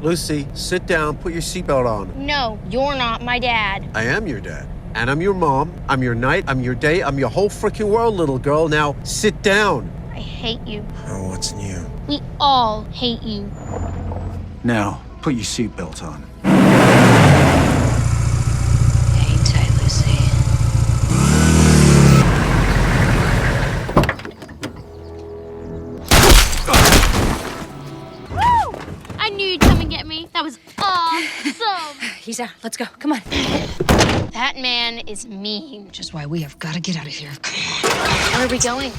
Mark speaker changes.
Speaker 1: Lucy, sit down, put your seatbelt on.
Speaker 2: No, you're not my dad.
Speaker 1: I am your dad. And I'm your mom. I'm your night. I'm your day. I'm your whole freaking world, little girl. Now, sit down.
Speaker 2: I hate you.
Speaker 1: Oh, what's new?
Speaker 2: We all hate you.
Speaker 3: Now, put your seatbelt on.
Speaker 4: Hang tight, Lucy.
Speaker 2: Woo! I knew you'd come and get me. That was awesome.
Speaker 4: He's out. Let's go. Come on.
Speaker 2: That man is mean.
Speaker 4: Which is why we have got to get out of here. Come on.
Speaker 2: Where are we going?